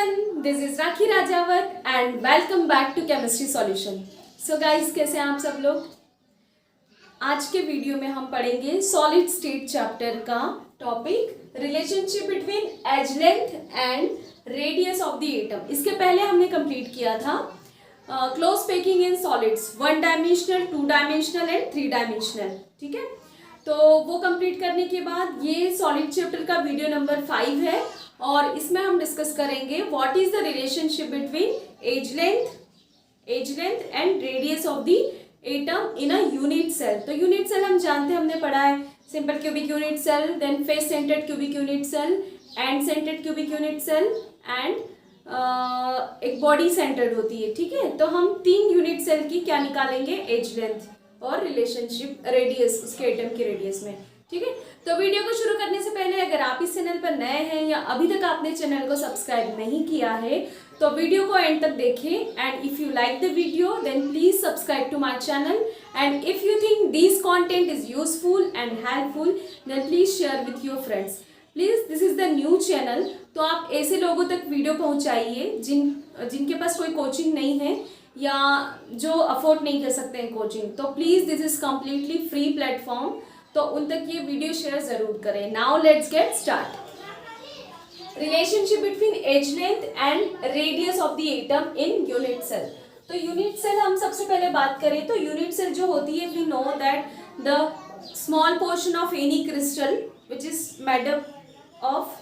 everyone, this is Rakhi Rajawat and welcome back to Chemistry Solution. So guys, कैसे हैं आप सब लोग? आज के वीडियो में हम पढ़ेंगे सॉलिड स्टेट चैप्टर का topic relationship between edge length and radius of the atom. इसके पहले हमने कंप्लीट किया था close packing in solids, 1 dimensional, 2 dimensional and 3 dimensional. ठीक है, तो वो कंप्लीट करने के बाद ये सॉलिड चैप्टर का वीडियो नंबर 5 है और इसमें हम डिस्कस करेंगे what is the relationship between edge length and radius of the atom in a unit cell. तो यूनिट सेल हम जानते हैं, हमने पढ़ा है simple cubic unit cell, then face centred cubic unit cell, and centred cubic unit cell and एक body centred होती है. ठीक है, तो हम 3 यूनिट सेल की क्या निकालेंगे, एज लेंथ और रिलेशनशिप रेडियस उसके एटम की रेडियस में. ठीक है, तो वीडियो को शुरू करने से पहले अगर आप इस चैनल पर नए हैं या अभी तक आपने चैनल को सब्सक्राइब नहीं किया है तो वीडियो को एंड तक देखें and if you like the video then please subscribe to my channel and if you think this content is useful and helpful then please share with your friends. Please, this is the new channel, तो आप ऐसे लोगों तक video पहुंचाइए जिनके पास कोई coaching नहीं है या जो अफोर्ड नहीं कर सकते हैं कोचिंग. तो please, this is completely free platform, तो उन तक ये वीडियो शेयर जरूर करें. Now let's get start. Relationship between edge length and radius of the atom in unit cell. तो यूनिट सेल हम सबसे पहले बात करें तो यूनिट सेल जो होती है, we know that the small portion of any crystal which is made up of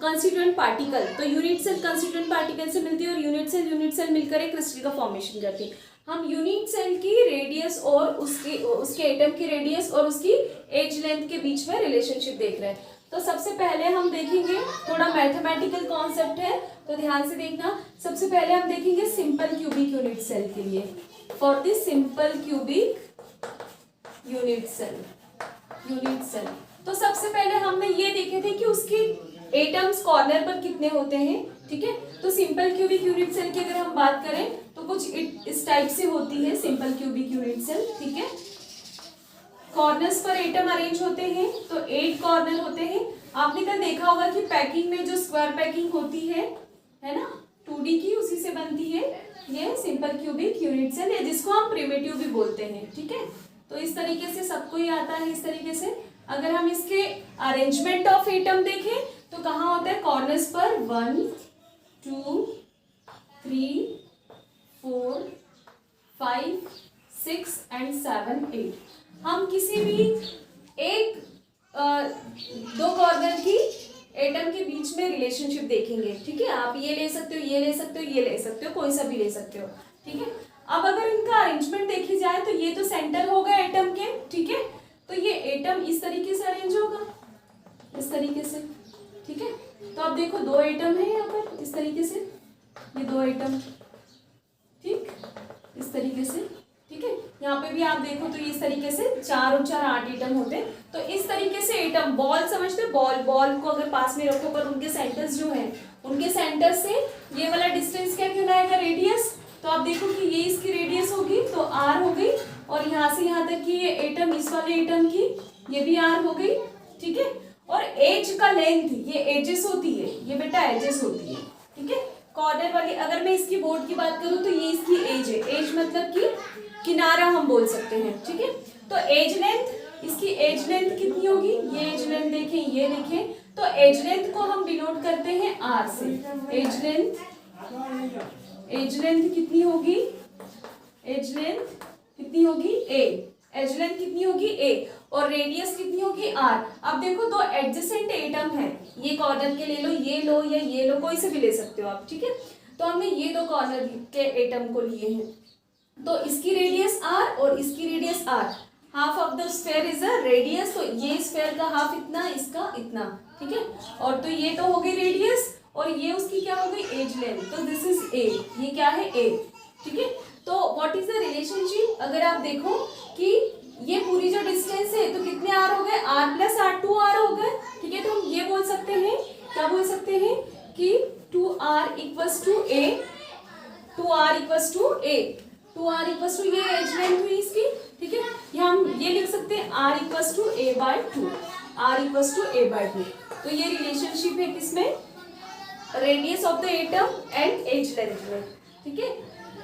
constituent particle. तो यूनिट सेल कंस्टिट्यूएंट पार्टिकल से मिलती है और यूनिट सेल मिलकर एक क्रिस्टल का फॉर्मेशन करती है. हम यूनिट सेल की रेडियस और उसके एटम की रेडियस और उसकी एज लेंथ के बीच में रिलेशनशिप देख रहे हैं. तो सबसे पहले हम देखेंगे, थोड़ा मैथमेटिकल कॉन्सेप्ट है तो ध्यान से देखना. सबसे पहले हम देखेंगे सिंपल क्यूबिक यूनिट सेल के लिए. For this simple cubic unit cell तो सबसे पहले हमने ये देखे थे कि उसके एटम्स कॉर्नर पर कितने होते हैं. ठीक है, तो सिंपल क्यूबिक यूनिट सेल की अगर हम बात करें तो कुछ इस टाइप से होती है सिंपल क्यूबिक यूनिट सेल. ठीक है, कॉर्नर्स पर एटम अरेंज होते हैं तो 8 कॉर्नर होते हैं. आपने कल देखा होगा कि पैकिंग में जो स्क्वायर पैकिंग होती है ना, 2D की, उसी से बनती है ये सिंपल क्यूबिक यूनिट सेल है, जिसको हम प्रिमिटिव भी बोलते हैं. ठीक है, तो इस तरीके से सबको ही आता है. इस तरीके से अगर हम इसके अरेंजमेंट ऑफ एटम देखें तो कहाँ होता है, कॉर्नर्स पर 1 2 3 4 5 6 एंड 7 8. हम किसी भी एक 2 कॉर्नर की एटम के बीच में रिलेशनशिप देखेंगे. ठीक है, आप ये ले सकते हो, ये ले सकते हो, ये ले सकते हो, कोई सा भी ले सकते हो. ठीक है, अब अगर इनका अरेंजमेंट देखी जाए तो ये तो सेंटर होगा एटम के. ठीक है, तो ये एटम इस तरीके से अरेंज होगा, इस तरीके से. ठीक है, तो आप देखो 2 एटम है यहाँ पर इस तरीके से, ये 2 एटम. ठीक, इस तरीके से. ठीक है, यहाँ पे भी आप देखो तो इस तरीके से 4 और 4 8 एटम होते हैं. तो इस तरीके से एटम, बॉल समझते हो, बॉल को अगर पास में रखो पर उनके सेंटर्स जो है, उनके सेंटर से ये वाला डिस्टेंस क्या कहलाएगा, रेडियस. तो आप देखो कि ये इसकी रेडियस होगी तो r हो गई, और यहाँ से यहाँ तक की ये एटम, इस वाले एटम की ये भी r हो गई. ठीक है, और एज का लेंथ, ये एजेस होती है, ये बेटा एजेस होती है. ठीक है, कॉर्नर वाली, अगर मैं इसकी बोर्ड की बात करूं तो ये इसकी एज है. एज मतलब कि किनारा हम बोल सकते हैं. ठीक है, तो एज लेंथ, इसकी एज लेंथ कितनी होगी, ये एज लेंथ देखें, ये देखें, तो एज लेंथ को हम डिनोट करते हैं r से. एज लेंथ कितनी होगी, एज लेंथ कितनी होगी, a. एज लेंथ कितनी होगी, a, और रेडियस कितनी होगी, r. अब देखो 2 एडजेसेंट एटम है, ये कॉर्नर के ले लो, ये लो या ये लो, कोई से भी ले सकते हो आप. ठीक है, तो हमने ये 2 कॉर्नर के एटम को लिए हैं, तो इसकी रेडियस r और इसकी radius r. Half of the sphere is a radius, तो ये स्फीयर का हाफ इतना, इसका इतना. ठीक है, और तो ये तो हो गई रेडियस और ये उसकी क्या हो गई, एज लेंथ. तो दिस इज a, ये क्या है, a. ठीक है, तो व्हाट इज द रिलेशनशिप, अगर आप देखो कि ये पूरी जो डिस्टेंस है तो कितने r हो गए, r प्लस r, 2r हो गए. ठीक है, तो हम ये बोल सकते हैं, क्या बोल सकते हैं कि 2r equals to a, 2r equals to a, 2r equals to ये एज लेंथ हुई इसकी. ठीक है, यहाँ हम ये लिख सकते हैं r equals to a/2, r equals to a/2. तो ये रिलेशनशिप है किसमें, radius of the atom and edge length में, ठीक है।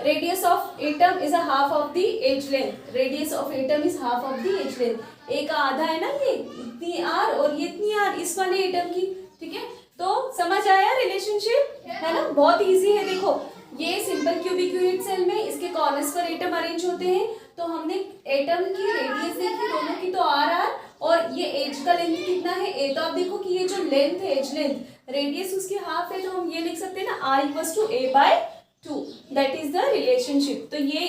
Radius of atom is a half of the edge length, radius of atom is half of the edge length. एक आधा है ना ये इतनी आर और ये इतनी आर इस वाले एटम की, ठीक है। तो समझ आया रिलेशनशिप, है ना, बहुत इजी है। देखो ये सिंपल क्यूबिक यूनिट सेल में इसके कॉर्नर्स पर एटम अरेंज होते हैं, तो हमने एटम की रेडियस देखी दोनों की, तो आर आर, और ये एज का लेंथ कितना है ए। तो आप देखो कि ये जो लेंथ है एज लेंथ, रेडियस उसकी हाफ है, तो हम ये लिख सकते हैं ना r equals to a by 2, that is the relationship. तो ये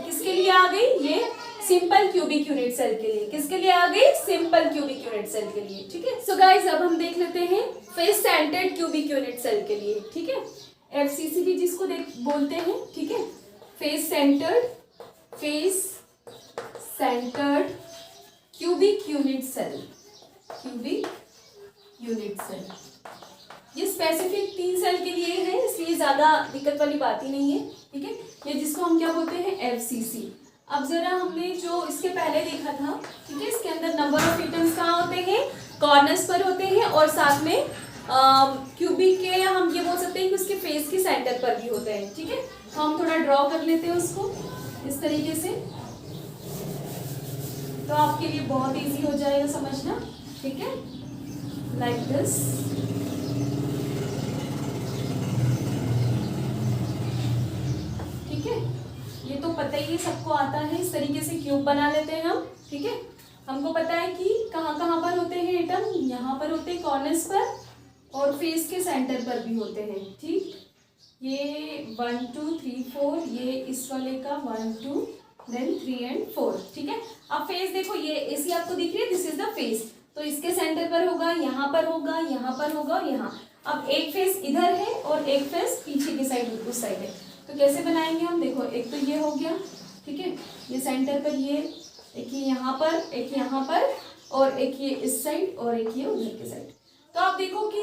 किसके लिए आ गई, ये सिंपल क्यूबिक यूनिट सेल के लिए। किसके लिए आ गई, सिंपल क्यूबिक यूनिट सेल के लिए, ठीक है। सो गाइस अब हम देख लेते हैं face centred cubic unit cell के लिए, ठीक है। एफसीसी भी जिसको बोलते हैं, ठीक है। Face centred cubic unit cell, cubic unit cell, ये स्पेसिफिक 3 सेल के लिए है, इसलिए ज्यादा दिक्कत वाली बात ही नहीं है, ठीक है। ये जिसको हम क्या बोलते हैं, एफसीसी। अब जरा हमने जो इसके पहले देखा था, ठीक है, इसके अंदर नंबर ऑफ एटम्स कहाँ होते हैं, कॉर्नर्स पर होते हैं, और साथ में क्यूबिक के, या हम ये बोल सकते हैं कि उसके फेस के सेंटर पर भी होते हैं, ठीक है। तो हम थोड़ा ड्रॉ कर लेते हैं उसको इस तरीके से, तो आपके लिए बहुत इजी हो जाएगा समझना, ठीक है, लाइक दिस। ठीक है, ये तो पता ही है, सबको आता है, इस तरीके से क्यूब बना लेते हैं हम, ठीक है। हमको पता है कि कहाँ कहाँ पर होते हैं एटम, यहाँ पर होते हैं कॉर्नर्स पर, और फेस के सेंटर पर भी होते हैं, ठीक। ये 1 2 3 4, ये इस वाले का 1 2 देन 3 एंड 4, ठीक है। अब फेस देखो, ये ऐसी आपको दिख रही है, दिस इज द फेस, तो इसके सेंटर पर होगा, यहाँ पर होगा, यहाँ पर होगा और यहाँ। अब एक फेस इधर है और एक फेस पीछे की साइड उस साइड है, तो कैसे बनाएंगे हम, देखो एक तो ये हो गया, ठीक है, ये सेंटर पर, ये एक ये यहाँ पर, एक यहाँ पर, और एक ये इस साइड, और एक ये उधर की साइड। तो आप देखो कि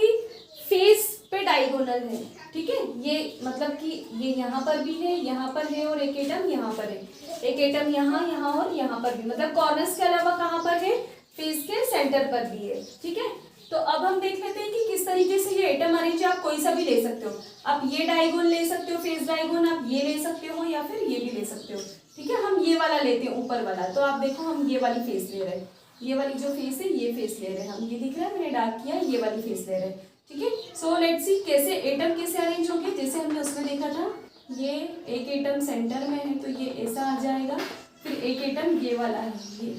फेस पे डायगोनल है, ठीक है, ये मतलब कि ये यहाँ पर भी है, यहाँ पर है, और एक एटम यहाँ पर है, एक एटम यहाँ, यहाँ और यहाँ पर भी, मतलब कॉर्नर्स के अलावा कहाँ पर है, फेस के सेंटर पर भी है, ठीक है। तो अब हम देख लेते हैं कि किस तरीके से ये एटम अरेंज है। आप कोई सा भी ले सकते हो, आप ये डायगोन ले सकते हो, फेस डायगोन, आप ये ले सकते हो, या फिर ये भी ले सकते हो, ठीक है। हम ये वाला लेते हैं, ऊपर वाला, तो आप देखो हम ये वाली फेस ले रहे हैं, ये वाली जो फेस है ये फेस ले रहे हैं हम, ये दिख रहा है मैंने डार्क किया, ये वाली फेस ले रहे हैं, ठीक है। सो लेट्स सी कैसे एटम कैसे अरेंज होंगे, जैसे हमने उसमें देखा था, ये एक एटम सेंटर में है, तो ये ऐसा आ जाएगा, फिर एक एटम ये वाला है, ये,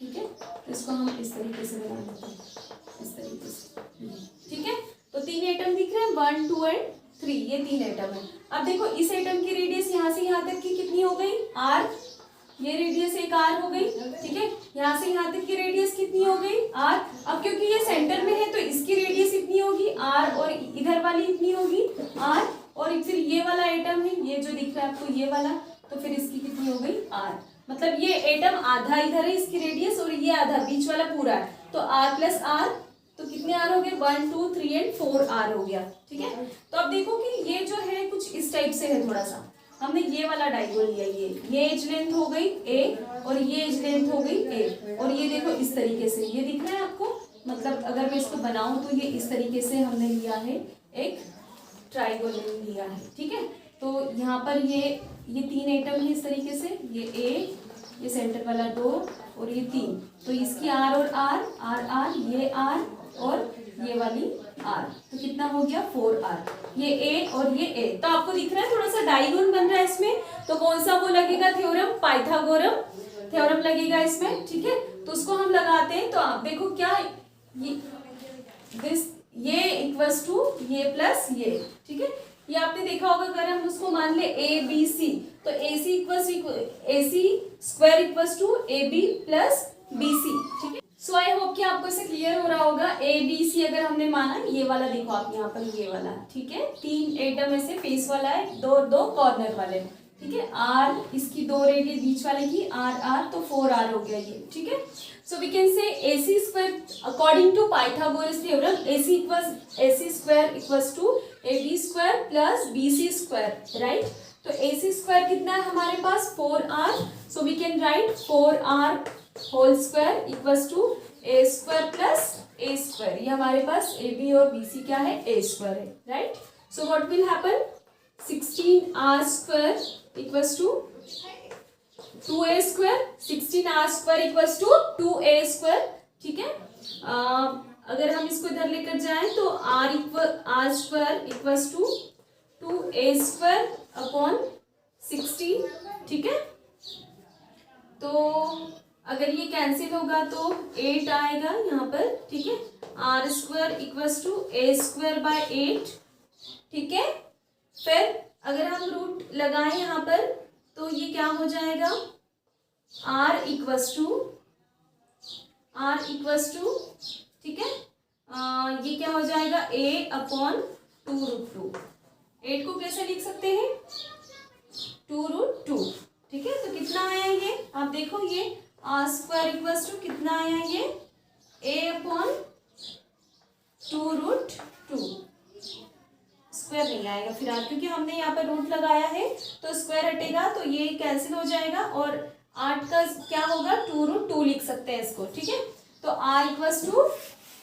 ठीक है। तो इसको हम इस तरीके से बना देते हैं, इस तरीके से, ठीक है। तो 3 एटम दिख रहे हैं, 1 2 एंड 3, ये 3 एटम है। अब देखो इस एटम की रेडियस यहाँ से यहाँ तक की कितनी हो गई, आर, ये रेडियस एक आर हो गई, ठीक है। यहाँ से यहाँ तक की रेडियस कितनी हो गई, आर। अब क्योंकि ये सेंटर में है तो इसकी रेडियस इतनी होगी आर, और इधर वाली इतनी होगी आर, और फिर ये वाला एटम है, ये जो दिख रहा है आपको ये वाला, तो फिर इसकी कितनी हो गई आर। मतलब ये एटम आधा इधर है इसकी रेडियस, और ये आधा बीच वाला पूरा है, तो आर प्लस आर, तो कितने आर हो गए, 1 2 3 एंड 4 आर हो गया, ठीक है। तो अब देखो कि ये जो है कुछ इस टाइप से है, थोड़ा सा हमने ये वाला डायगोन लिया, ये एज लेंथ हो गई ए, और ये एज लेंथ हो गई ए, और ये देखो इस तरीके से, ये दिख रहा है आपको, मतलब अगर मैं इसको बनाऊं तो ये इस तरीके से हमने लिया है, एक ट्राइगोनल लिया है, ठीक है। तो यहाँ पर ये 3 एटम है इस तरीके से, ये ए, ये सेंटर वाला 2 और ये 3, तो इसकी आर और आर, आर आर, ये आर और ये वाली आर, तो कितना हो गया 4 आर, ये ए और ये ए। तो आपको दिख रहा है थोड़ा सा डायगोन बन रहा है इसमें, तो कौन सा वो लगेगा थ्योरम, पाइथागोरम थ्योरम लगेगा इसमें, ठीक है। तो उसको हम लगाते हैं, तो आप देखो क्या ये इक्वल्स टू ये प्लस ये, ठीक है। ये आपने देखा होगा, अगर हम उसको मान ले ए बी सी, तो A C square equals to A B plus B C, ठीक है। सो आई होप कि आपको इसे क्लियर हो रहा होगा। ए बी सी अगर हमने माना, ये वाला देखो आप यहाँ पर, ये वाला, ठीक है, 3 एटम ऐसे फेस वाला है, दो कॉर्नर वाले, ठीक है। आर, इसकी 2 रेडियस बीच वाले की आर आर, तो 4 आर हो गया ये, ठीक है। सो we can say A C square according to Pythagoras theorem, A C square equals to A B square plus B C square, right. तो ए सी स्क्वायर कितना है हमारे पास 4 r, so we can write 4 r whole square equals to a square plus a square, ये हमारे पास A B और B C क्या है, ए स्क्वायर है, right. So what will happen, 16r square equals to 2a square, 16r square equals to 2a square, ठीक है। अगर हम इसको इधर लेकर जाएं तो r square equals to 2a square upon 16, ठीक है। तो अगर ये कैंसिल होगा तो 8 आएगा यहाँ पर, ठीक है। R square equals to a square by 8, ठीक है। फिर अगर हम रूट लगाएं यहाँ पर तो ये क्या हो जाएगा, आर इक्वल्स टू, ठीक है, ये क्या हो जाएगा, ए अपॉन 2√2। 8 को कैसे लिख सकते हैं, 2√2, ठीक है। तो कितना आया ये, आप देखो, ये आर स्क्वायर इक्वल्स टू कितना आया, ये ए अपॉन 2√2। स्क्वायर नहीं आएगा फिर आज, क्योंकि हमने यहाँ पर रूट लगाया है तो स्क्वायर हटेगा तो ये कैंसिल हो जाएगा, और 8 का क्या होगा, 2√2 लिख सकते हैं इसको, ठीक है। तो r equals to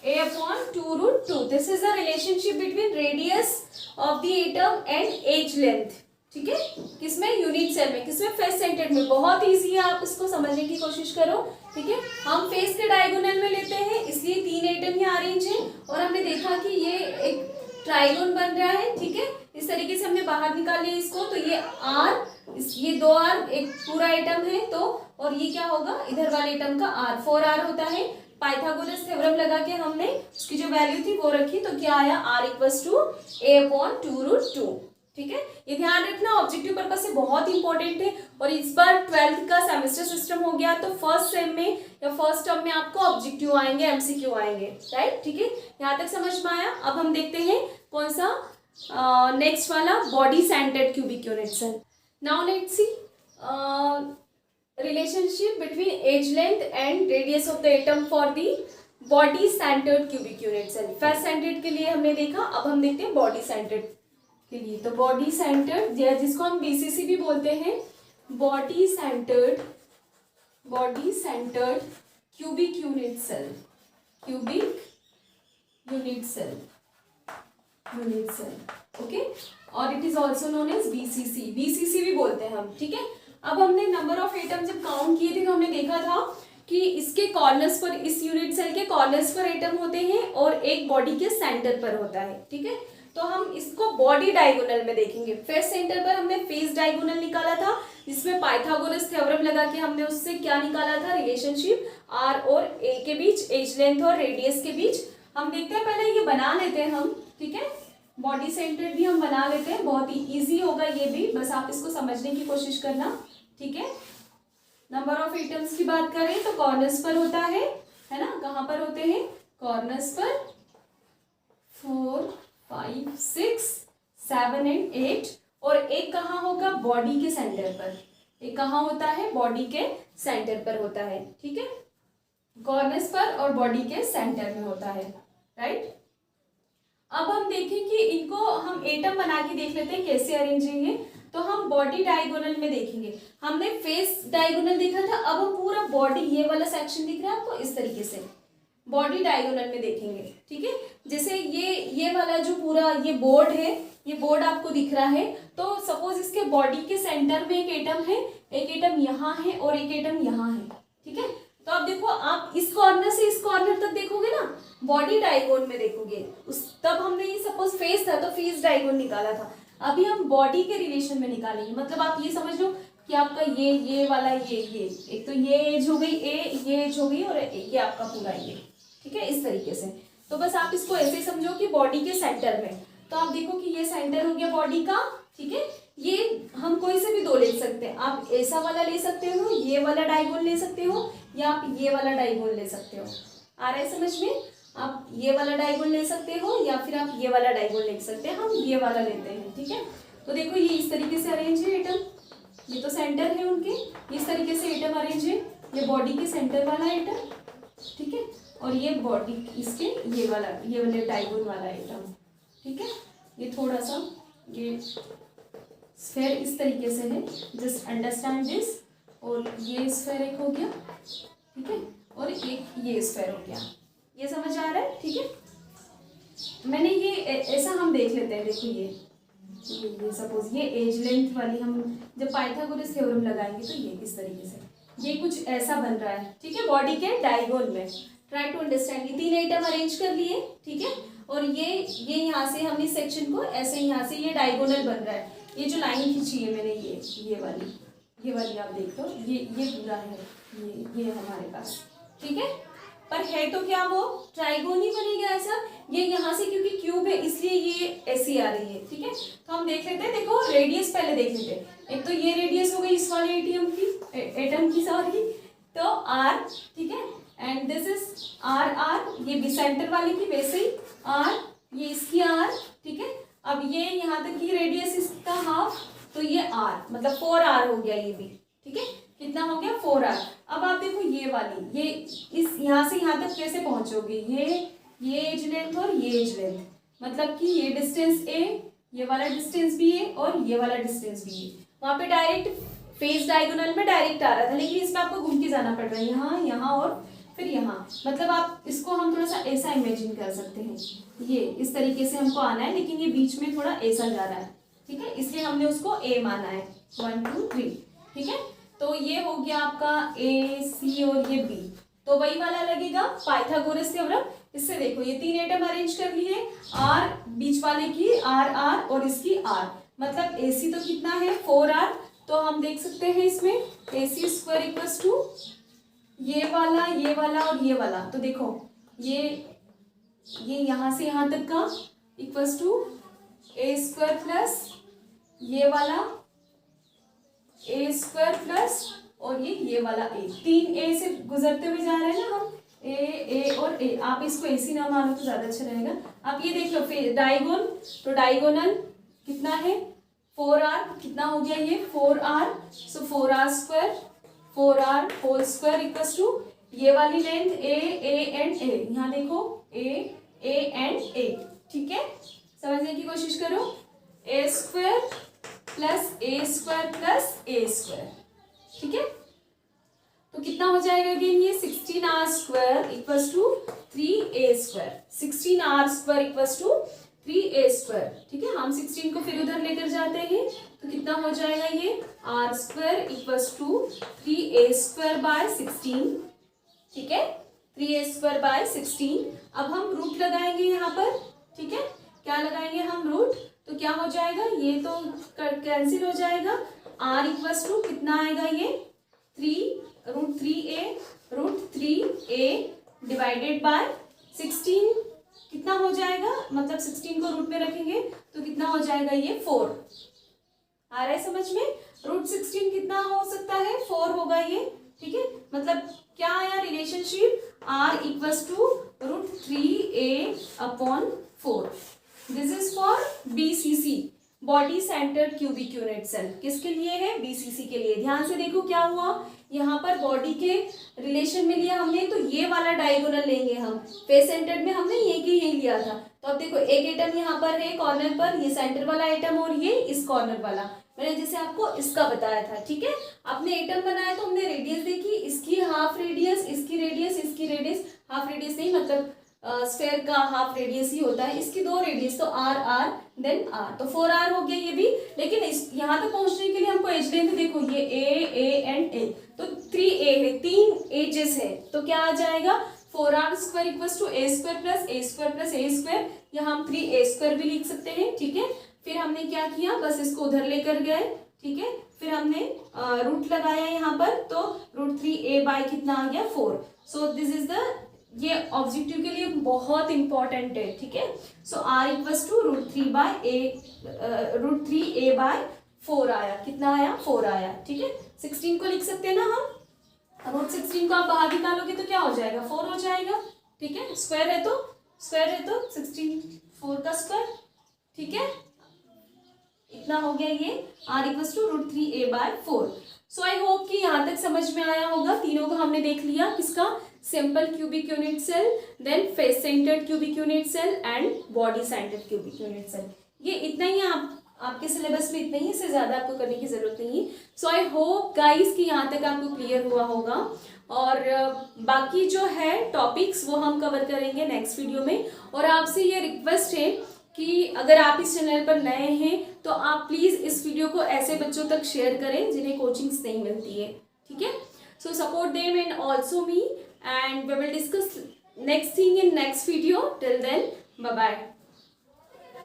a upon 2√2। This is the relationship between radius of the atom and edge length, ठीक है। किसमें, यूनिट सेल में, किसमें, फेस सेंटर्ड में। बहुत इजी है, आप इसको समझने की कोशिश करो, ठीक है। हम फेस के डायगोनल में लेते हैं, इसलिए 3 एटम यहाँ अरेंज है, और हमने देखा कि ये एक ट्राइगोन बन रहा है, ठीक है। इस तरीके से हमने बाहर निकाल लिया इसको, तो ये आर, ये 2 आर एक पूरा एटम है, तो और ये क्या होगा, इधर वाले एटम का आर, 4r होता है। पाइथागोरस थ्योरम लगा के हमने उसकी जो वैल्यू थी वो रखी, तो क्या आया, r equals to a upon 2√2, ठीक है। ये ध्यान रखना, ऑब्जेक्टिव पर्पस से बहुत इंपॉर्टेंट है। और इस बार 12th का सेमेस्टर सिस्टम हो गया, तो फर्स्ट सेम में या फर्स्ट टर्म में आपको ऑब्जेक्टिव आएंगे, एमसीक्यू आएंगे, राइट, ठीक है। यहाँ तक समझ में आया। अब हम देखते हैं कौन सा नेक्स्ट वाला, body centred cubic unit cell. Now let's see relationship between edge length and radius of the atom for the body centred cubic unit cell. Face centred के लिए हमने देखा, अब हम देखते हैं बॉडी सेंटर्ड के लिए। तो बॉडी सेंटर्ड, जिसको हम बीसीसी भी बोलते हैं, body centred cubic unit cell, okay. और it is also known as BCC भी बोलते हैं हम, ठीक है। अब हमने नंबर ऑफ एटम जब काउंट किए थे तो हमने देखा था कि इसके कॉर्नर्स पर, इस यूनिट सेल के कॉर्नर्स पर एटम होते हैं और एक बॉडी के सेंटर पर होता है, ठीक है। तो हम इसको बॉडी डायगोनल में देखेंगे। फेस सेंटर पर हमने फेस डायगोनल निकाला था, जिसमें पाइथागोरस थ्योरम लगा के हमने उससे क्या निकाला था, रिलेशनशिप आर और ए के बीच, एज लेंथ और रेडियस के बीच। हम देखते हैं, पहले ये बना लेते हैं हम, ठीक है। बॉडी सेंटर भी हम बना लेते हैं, बहुत ही ईजी होगा ये भी, बस आप इसको समझने की कोशिश करना, ठीक है। नंबर ऑफ एटम्स की बात करें तो कॉर्नर्स पर होता है ना, कहाँ पर होते हैं, कॉर्नर्स पर 4, 5, 6, 7 एंड 8, और एक कहाँ होगा, बॉडी के सेंटर पर। एक कहाँ होता है, बॉडी के सेंटर पर होता है, ठीक है। कॉर्नर्स पर और बॉडी के सेंटर में होता है, राइट। अब हम देखें कि इनको हम एटम बना के देख लेते हैं कैसे अरेंज है ये। तो हम बॉडी डायगोनल में देखेंगे, हमने फेस डायगोनल देखा था, अब हम पूरा बॉडी, ये वाला सेक्शन दिख रहा है आपको, इस तरीके से बॉडी डायगोनल में देखेंगे, ठीक है। जैसे ये वाला जो पूरा ये बोर्ड है, ये बोर्ड आपको दिख रहा है, तो सपोज इसके बॉडी के सेंटर में एक एटम है, एक एटम यहाँ है और एक एटम यहाँ है, ठीक है। तो अब देखो, आप इस कॉर्नर से इस कॉर्नर तक देखोगे ना, बॉडी डायगोन में देखोगे, तब हमने ये सपोज फेस था तो फेस डायगोन निकाला था, अभी हम बॉडी के रिलेशन में निकालेंगे। मतलब आप ये समझ लो कि आपका ये वाला ये एक तो ये एज हो गई, ये एज हो गई, और ये आपका पूरा ये, ठीक है, इस तरीके से। तो बस आप इसको ऐसे समझो कि बॉडी के सेंटर में, तो आप देखो कि ये सेंटर हो गया बॉडी का, ठीक है। ये हम कोई से भी 2 ले सकते हैं, आप ऐसा वाला ले सकते हो, ये वाला डायगोन ले सकते हो, या आप ये वाला डायगोन ले सकते हो। आ रहा है समझ में, आप ये वाला डायगोन ले सकते हो या फिर आप ये वाला डायगोन ले सकते हैं, हम ये वाला लेते हैं, ठीक है। तो देखो ये इस तरीके से अरेंज है एटम, ये तो सेंटर है उनके, इस तरीके से एटम अरेंज है, ये बॉडी के सेंटर वाला एटम, ठीक है, और ये बॉडी इसके ये वाले डायगोन वाला एटम, ठीक है। ये थोड़ा सा ये स्फेयर इस तरीके से है, जस्ट अंडरस्टैंड दिस। और ये स्फेयर एक हो गया, ठीक है, और एक ये स्फेयर हो गया, ये समझ आ रहा है? ठीक है, मैंने ये ऐसा हम देख लेते हैं। देखो ये सपोज ये एज लेंथ वाली हम जब पाइथागोरस थ्योरम लगाएंगे तो ये इस तरीके से ये कुछ ऐसा बन रहा है। ठीक है, बॉडी के डायगोनल में ट्राई टू अंडरस्टैंड। ये 3 आइटम अरेंज कर लिए। ठीक है, और ये यहाँ से हमने सेक्शन को ऐसे यहाँ से ये डायगोनल बन रहा है। ये जो लाइन खींची है मैंने ये वाली आप देख लो, ये पूरा है ये हमारे पास। ठीक है, पर है तो क्या वो ट्राइगोन ही बनेगा ऐसा। ये यहाँ से क्योंकि क्यूब है इसलिए ये ऐसी आ रही है। ठीक है, तो हम देख लेते हैं। देखो रेडियस पहले देख लेते हैं। एक तो ये रेडियस हो गई इस वाले एटम की सॉरी, तो आर। ठीक है, एंड दिस इज आर ये भी सेंटर वाले की वैसे ही आर, ये इसकी आर। ठीक है, अब ये यहाँ तक की रेडियस इसका हाफ, तो ये आर मतलब 4r हो गया ये भी। ठीक है, कितना हो गया 4r। अब आप देखो ये वाली ये इस यहाँ से यहाँ तक कैसे पहुंचोगे, ये एज लेंथ और ये एज लेंथ, मतलब कि ये डिस्टेंस a, ये वाला डिस्टेंस भी है और ये वाला डिस्टेंस भी है। वहाँ पे डायरेक्ट फेस डायगोनल में डायरेक्ट आ रहा था, लेकिन इसमें आपको घूम के जाना पड़ रहा है, यहाँ यहाँ और फिर यहाँ। मतलब आप इसको हम थोड़ा सा ऐसा इमेजिन कर सकते हैं, ये इस तरीके से हमको आना है, लेकिन ये बीच में थोड़ा ऐसा जा रहा है। ठीक है, इसलिए हमने उसको a माना है 1 2 3। ठीक है, तो ये हो गया आपका a c और ये b, तो वही वाला लगेगा पाइथागोरस थ्योरम। इससे देखो ये 3 एटम अरेंज कर लिए, r बीच वाले की r और इसकी r, मतलब ac तो कितना है 4r। तो हम देख सकते हैं इसमें ac स्क्वायर इक्वल्स टू ये वाला और ये वाला। तो देखो ये यहाँ से यहाँ तक का equals to a square plus ये वाला a स्क्वायर प्लस और ये वाला a, 3a से गुजरते हुए जा रहे हैं ना हम, a और a। आप इसको ac ना मानो तो ज्यादा अच्छा रहेगा। आप ये देख लो डायगोन, तो डायगोनल कितना है 4r, कितना हो गया ये 4r, so 4r square 4r whole square equals to ये वाली लेंथ a एंड a, यहाँ देखो a एंड a। ठीक है, समझने की कोशिश करो, a square plus a square plus a square. ठीक है, तो कितना हो जाएगा अगेन ये 16r square equals to 3a square, 16r square equals to 3a square. ठीक है, हम 16 को फिर उधर लेकर जाते हैं तो कितना हो जाएगा ये r square equals to 3a square by 16। ठीक है, 3a स्क्वायर बाय 16। अब हम रूट लगाएंगे यहाँ पर। ठीक है, क्या लगाएंगे हम रूट, तो क्या हो जाएगा ये तो कैंसिल हो जाएगा, r इक्वल्स टू कितना आएगा ये 3√3a डिवाइडेड बाय 16, कितना हो जाएगा, मतलब 16 को रूट में रखेंगे तो कितना हो जाएगा ये 4। आ रहा है समझ में, √16 कितना हो सकता है 4 होगा ये। ठीक है, मतलब क्या आया relationship, r equals to √3a/4। This is for BCC, body centred cubic unit cell. किसके लिए है, BCC के लिए। ध्यान से देखो क्या हुआ, यहाँ पर बॉडी के रिलेशन में लिया हमने, तो ये वाला डायगोनल लेंगे हम, फेस सेंटर्ड में हमने ये लिया था। तो अब देखो एक एटम यहाँ पर है कॉर्नर पर, ये सेंटर वाला एटम और ये इस कॉर्नर वाला, मैंने जैसे आपको इसका बताया था। ठीक है, आपने एटम बनाया तो हमने रेडियस देखी, इसकी हाफ रेडियस, इसकी रेडियस हाफ रेडियस नहीं, मतलब स्फेयर का हाफ रेडियस ही होता है, इसकी 2 रेडियस, तो r देन r, तो 4r हो गया ये भी। लेकिन इस यहाँ तक पहुंचने के लिए हमको एज लेंथ देखो, ये a एंड a, तो 3a है, 3 एजेस है, तो क्या आ जाएगा 4r square equals to a square plus a square plus a square. यहाँ हम 3a स्क्वायर भी लिख सकते हैं। ठीक है, फिर हमने क्या किया, बस इसको उधर लेकर गए। ठीक है, फिर हमने रूट लगाया यहाँ पर, तो √3a बाय कितना आ गया 4। सो दिस इज द, ये ऑब्जेक्टिव के लिए बहुत इंपॉर्टेंट है। ठीक है, सो r इक्वल्स टू √3a/4 आया, कितना आया 4 आया। ठीक है, 16 को लिख सकते हैं ना हम, √16 को आप बाहर निकालोगे तो क्या हो जाएगा 4 हो जाएगा। ठीक है, स्क्वायर है तो 16 4 का स्क्वायर। ठीक है, इतना हो गया ये r equals to √3a/4। So I hope कि यहाँ तक समझ में आया होगा। तीनों को हमने देख लिया, किसका, simple cubic unit cell, then face centred cubic unit cell and body centred cubic unit cell. ये इतना ही आपके सिलेबस में, इतना ही, इससे ज़्यादा आपको करने की जरूरत नहीं है। सो आई होप गाइस कि यहाँ तक आपको क्लियर हुआ होगा। और बाकी जो है टॉपिक्स वो हम कवर करेंगे नेक्स्ट वीडियो में। और आपसे ये रिक्वेस्ट है कि अगर आप इस चैनल पर नए हैं तो आप प्लीज़ इस वीडियो को ऐसे बच्चों तक शेयर करें जिन्हें कोचिंग्स नहीं मिलती है, ठीक है। So support them and also me, and we will discuss next thing in next video. Till then, bye bye.